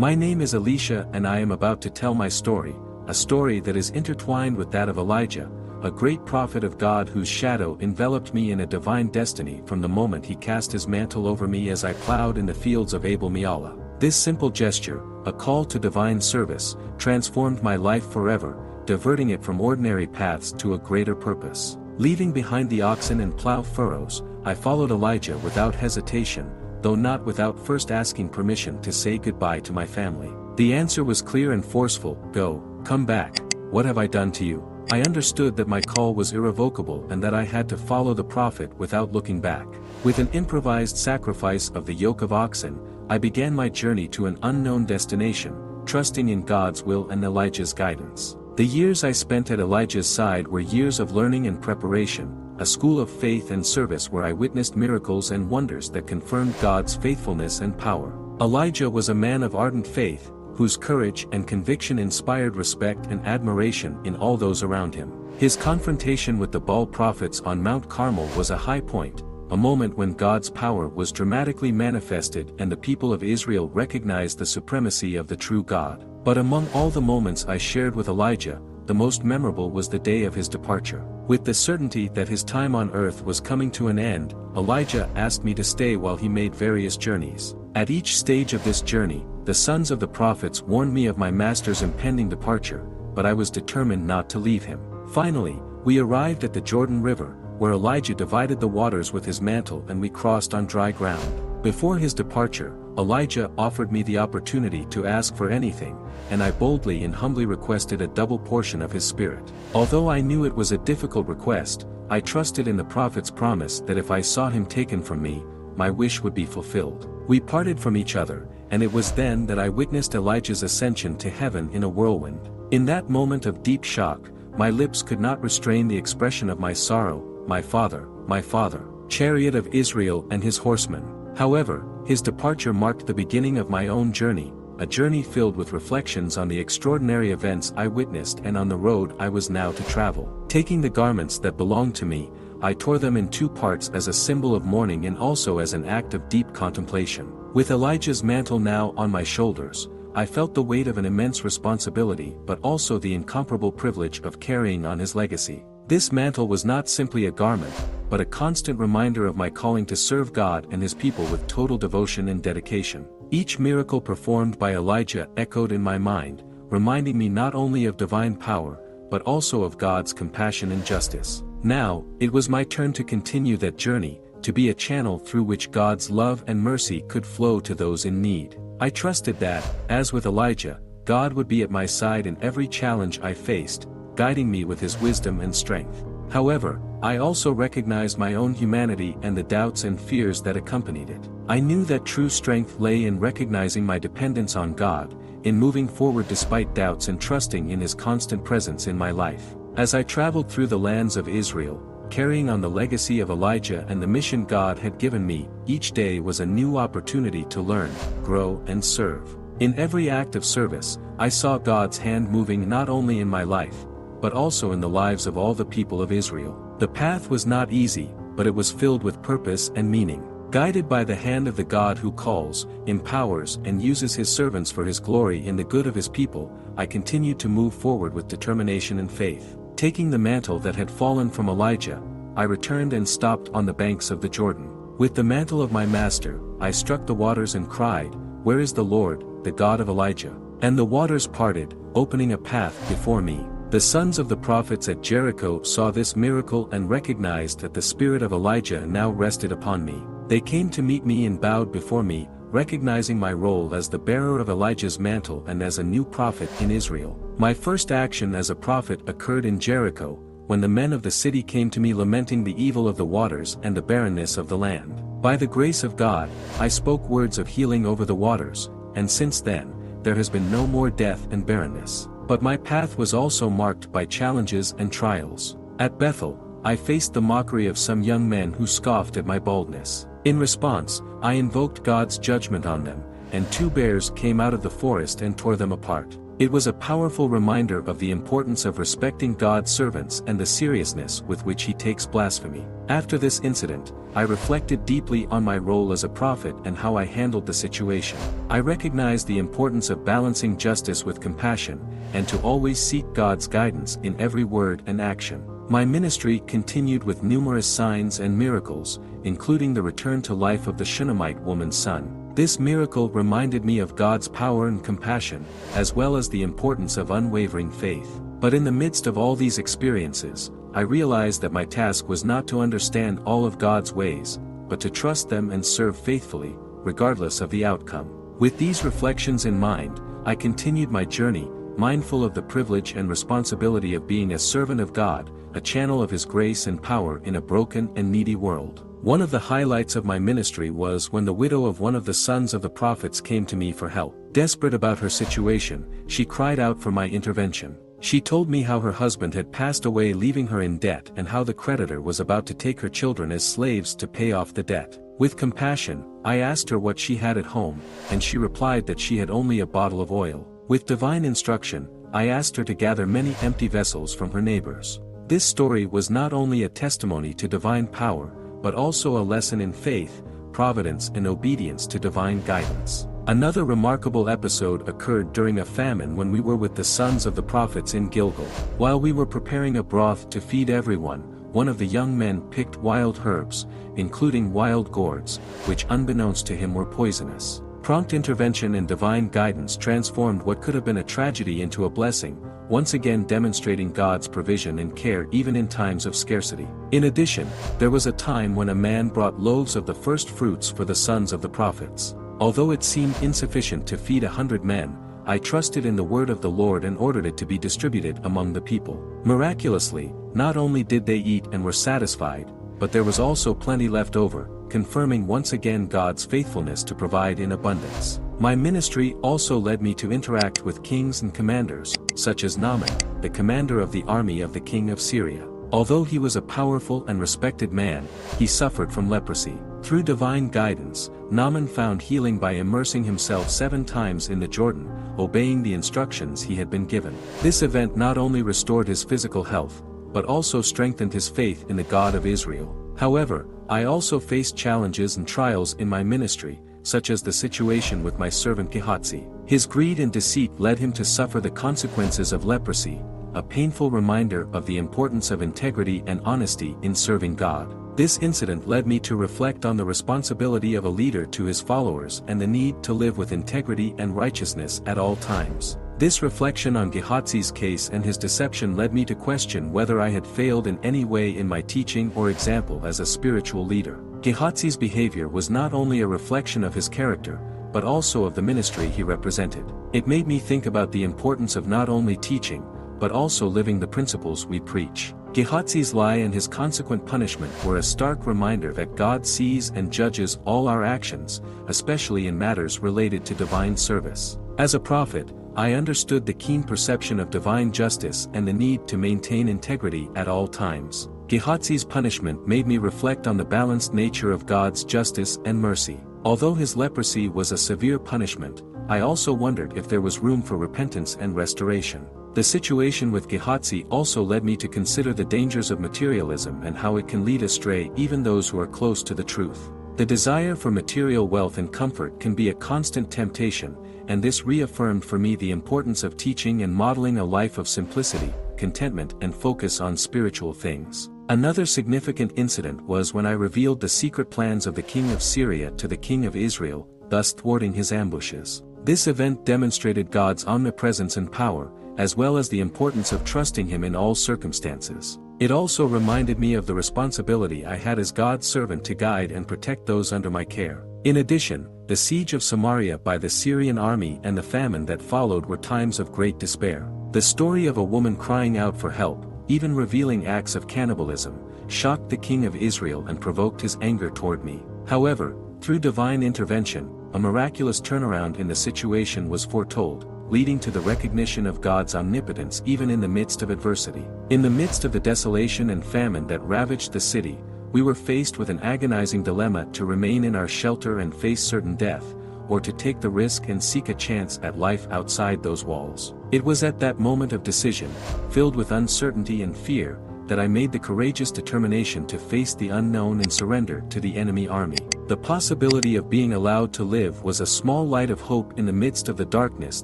My name is Elisha and I am about to tell my story, a story that is intertwined with that of Elijah, a great prophet of God whose shadow enveloped me in a divine destiny from the moment he cast his mantle over me as I plowed in the fields of Abel Meholah. This simple gesture, a call to divine service, transformed my life forever, diverting it from ordinary paths to a greater purpose. Leaving behind the oxen and plow furrows, I followed Elijah without hesitation, though not without first asking permission to say goodbye to my family. The answer was clear and forceful: go, come back. What have I done to you? I understood that my call was irrevocable and that I had to follow the prophet without looking back. With an improvised sacrifice of the yoke of oxen, I began my journey to an unknown destination, trusting in God's will and Elijah's guidance. The years I spent at Elijah's side were years of learning and preparation, a school of faith and service where I witnessed miracles and wonders that confirmed God's faithfulness and power. Elijah was a man of ardent faith, whose courage and conviction inspired respect and admiration in all those around him. His confrontation with the Baal prophets on Mount Carmel was a high point, a moment when God's power was dramatically manifested and the people of Israel recognized the supremacy of the true God. But among all the moments I shared with Elijah, the most memorable was the day of his departure. With the certainty that his time on earth was coming to an end, Elijah asked me to stay while he made various journeys. At each stage of this journey, the sons of the prophets warned me of my master's impending departure, but I was determined not to leave him. Finally, we arrived at the Jordan River, where Elijah divided the waters with his mantle and we crossed on dry ground. Before his departure, Elijah offered me the opportunity to ask for anything, and I boldly and humbly requested a double portion of his spirit. Although I knew it was a difficult request, I trusted in the prophet's promise that if I saw him taken from me, my wish would be fulfilled. We parted from each other, and it was then that I witnessed Elijah's ascension to heaven in a whirlwind. In that moment of deep shock, my lips could not restrain the expression of my sorrow: my father, chariot of Israel and his horsemen. However, his departure marked the beginning of my own journey, a journey filled with reflections on the extraordinary events I witnessed and on the road I was now to travel. Taking the garments that belonged to me, I tore them in two parts as a symbol of mourning and also as an act of deep contemplation. With Elijah's mantle now on my shoulders, I felt the weight of an immense responsibility but also the incomparable privilege of carrying on his legacy. This mantle was not simply a garment, but a constant reminder of my calling to serve God and his people with total devotion and dedication. Each miracle performed by Elijah echoed in my mind, reminding me not only of divine power, but also of God's compassion and justice. Now, it was my turn to continue that journey, to be a channel through which God's love and mercy could flow to those in need. I trusted that, as with Elijah, God would be at my side in every challenge I faced, guiding me with his wisdom and strength. However, I also recognized my own humanity and the doubts and fears that accompanied it. I knew that true strength lay in recognizing my dependence on God, in moving forward despite doubts and trusting in his constant presence in my life. As I traveled through the lands of Israel, carrying on the legacy of Elijah and the mission God had given me, each day was a new opportunity to learn, grow and serve. In every act of service, I saw God's hand moving not only in my life, but also in the lives of all the people of Israel. The path was not easy, but it was filled with purpose and meaning. Guided by the hand of the God who calls, empowers and uses his servants for his glory in the good of his people, I continued to move forward with determination and faith. Taking the mantle that had fallen from Elijah, I returned and stopped on the banks of the Jordan. With the mantle of my master, I struck the waters and cried, "Where is the Lord, the God of Elijah?" And the waters parted, opening a path before me. The sons of the prophets at Jericho saw this miracle and recognized that the spirit of Elijah now rested upon me. They came to meet me and bowed before me, recognizing my role as the bearer of Elijah's mantle and as a new prophet in Israel. My first action as a prophet occurred in Jericho, when the men of the city came to me lamenting the evil of the waters and the barrenness of the land. By the grace of God, I spoke words of healing over the waters, and since then, there has been no more death and barrenness. But my path was also marked by challenges and trials. At Bethel, I faced the mockery of some young men who scoffed at my boldness. In response, I invoked God's judgment on them, and 2 bears came out of the forest and tore them apart. It was a powerful reminder of the importance of respecting God's servants and the seriousness with which he takes blasphemy. After this incident, I reflected deeply on my role as a prophet and how I handled the situation. I recognized the importance of balancing justice with compassion, and to always seek God's guidance in every word and action. My ministry continued with numerous signs and miracles, including the return to life of the Shunammite woman's son. This miracle reminded me of God's power and compassion, as well as the importance of unwavering faith. But in the midst of all these experiences, I realized that my task was not to understand all of God's ways, but to trust them and serve faithfully, regardless of the outcome. With these reflections in mind, I continued my journey, mindful of the privilege and responsibility of being a servant of God, a channel of His grace and power in a broken and needy world. One of the highlights of my ministry was when the widow of one of the sons of the prophets came to me for help. Desperate about her situation, she cried out for my intervention. She told me how her husband had passed away, leaving her in debt, and how the creditor was about to take her children as slaves to pay off the debt. With compassion, I asked her what she had at home, and she replied that she had only a bottle of oil. With divine instruction, I asked her to gather many empty vessels from her neighbors. This story was not only a testimony to divine power, but also a lesson in faith, providence and obedience to divine guidance. Another remarkable episode occurred during a famine when we were with the sons of the prophets in Gilgal. While we were preparing a broth to feed everyone, one of the young men picked wild herbs, including wild gourds, which unbeknownst to him were poisonous. Prompt intervention and divine guidance transformed what could have been a tragedy into a blessing, once again demonstrating God's provision and care even in times of scarcity. In addition, there was a time when a man brought loaves of the first fruits for the sons of the prophets. Although it seemed insufficient to feed 100 men, I trusted in the word of the Lord and ordered it to be distributed among the people. Miraculously, not only did they eat and were satisfied, but there was also plenty left over, confirming once again God's faithfulness to provide in abundance. My ministry also led me to interact with kings and commanders, such as Numele, the commander of the army of the king of Syria. Although he was a powerful and respected man, he suffered from leprosy. Through divine guidance, Naaman found healing by immersing himself 7 times in the Jordan, obeying the instructions he had been given. This event not only restored his physical health, but also strengthened his faith in the God of Israel. However, I also faced challenges and trials in my ministry, such as the situation with my servant Gehazi. His greed and deceit led him to suffer the consequences of leprosy, a painful reminder of the importance of integrity and honesty in serving God. This incident led me to reflect on the responsibility of a leader to his followers and the need to live with integrity and righteousness at all times. This reflection on Gehazi's case and his deception led me to question whether I had failed in any way in my teaching or example as a spiritual leader. Gehazi's behavior was not only a reflection of his character, but also of the ministry he represented. It made me think about the importance of not only teaching, but also living the principles we preach. Gehazi's lie and his consequent punishment were a stark reminder that God sees and judges all our actions, especially in matters related to divine service. As a prophet, I understood the keen perception of divine justice and the need to maintain integrity at all times. Gehazi's punishment made me reflect on the balanced nature of God's justice and mercy. Although his leprosy was a severe punishment, I also wondered if there was room for repentance and restoration. The situation with Gehazi also led me to consider the dangers of materialism and how it can lead astray even those who are close to the truth. The desire for material wealth and comfort can be a constant temptation, and this reaffirmed for me the importance of teaching and modeling a life of simplicity, contentment and focus on spiritual things. Another significant incident was when I revealed the secret plans of the king of Syria to the king of Israel, thus thwarting his ambushes. This event demonstrated God's omnipresence and power, as well as the importance of trusting Him in all circumstances. It also reminded me of the responsibility I had as God's servant to guide and protect those under my care. In addition, the siege of Samaria by the Syrian army and the famine that followed were times of great despair. The story of a woman crying out for help, even revealing acts of cannibalism, shocked the king of Israel and provoked his anger toward me. However, through divine intervention, a miraculous turnaround in the situation was foretold, leading to the recognition of God's omnipotence even in the midst of adversity. In the midst of the desolation and famine that ravaged the city, we were faced with an agonizing dilemma to remain in our shelter and face certain death, or to take the risk and seek a chance at life outside those walls. It was at that moment of decision, filled with uncertainty and fear, that I made the courageous determination to face the unknown and surrender to the enemy army. The possibility of being allowed to live was a small light of hope in the midst of the darkness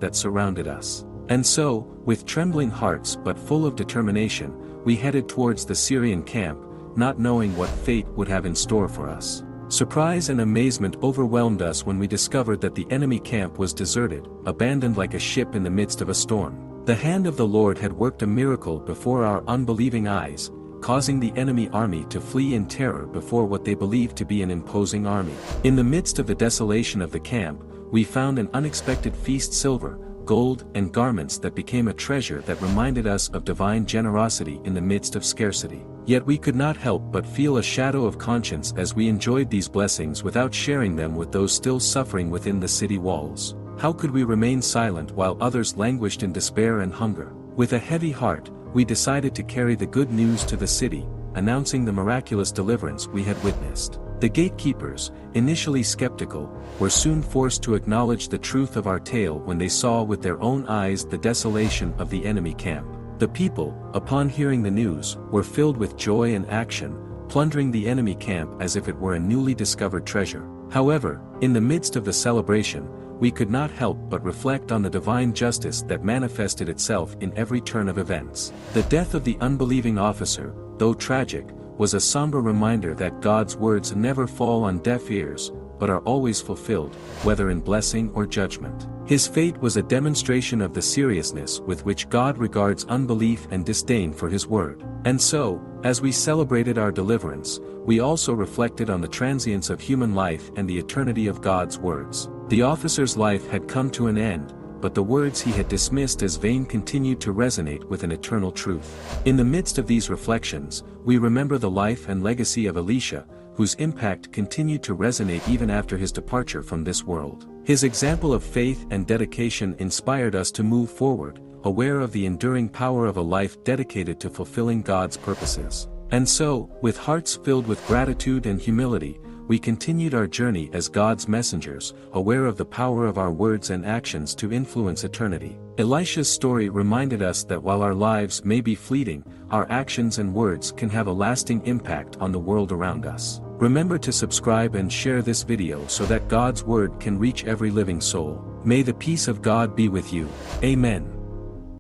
that surrounded us. And so, with trembling hearts but full of determination, we headed towards the Syrian camp, not knowing what fate would have in store for us. Surprise and amazement overwhelmed us when we discovered that the enemy camp was deserted, abandoned like a ship in the midst of a storm. The hand of the Lord had worked a miracle before our unbelieving eyes, causing the enemy army to flee in terror before what they believed to be an imposing army. In the midst of the desolation of the camp, we found an unexpected feast: silver, gold, and garments that became a treasure that reminded us of divine generosity in the midst of scarcity. Yet we could not help but feel a shadow of conscience as we enjoyed these blessings without sharing them with those still suffering within the city walls. How could we remain silent while others languished in despair and hunger? With a heavy heart, we decided to carry the good news to the city, announcing the miraculous deliverance we had witnessed. The gatekeepers, initially skeptical, were soon forced to acknowledge the truth of our tale when they saw with their own eyes the desolation of the enemy camp. The people, upon hearing the news, were filled with joy and action, plundering the enemy camp as if it were a newly discovered treasure. However, in the midst of the celebration, we could not help but reflect on the divine justice that manifested itself in every turn of events. The death of the unbelieving officer, though tragic, was a somber reminder that God's words never fall on deaf ears, but are always fulfilled, whether in blessing or judgment. His fate was a demonstration of the seriousness with which God regards unbelief and disdain for His word. And so, as we celebrated our deliverance, we also reflected on the transience of human life and the eternity of God's words. The officer's life had come to an end, but the words he had dismissed as vain continued to resonate with an eternal truth. In the midst of these reflections, we remember the life and legacy of Elisha, whose impact continued to resonate even after his departure from this world. His example of faith and dedication inspired us to move forward, aware of the enduring power of a life dedicated to fulfilling God's purposes. And so, with hearts filled with gratitude and humility, we continued our journey as God's messengers, aware of the power of our words and actions to influence eternity. Elisha's story reminded us that while our lives may be fleeting, our actions and words can have a lasting impact on the world around us. Remember to subscribe and share this video so that God's word can reach every living soul. May the peace of God be with you. Amen.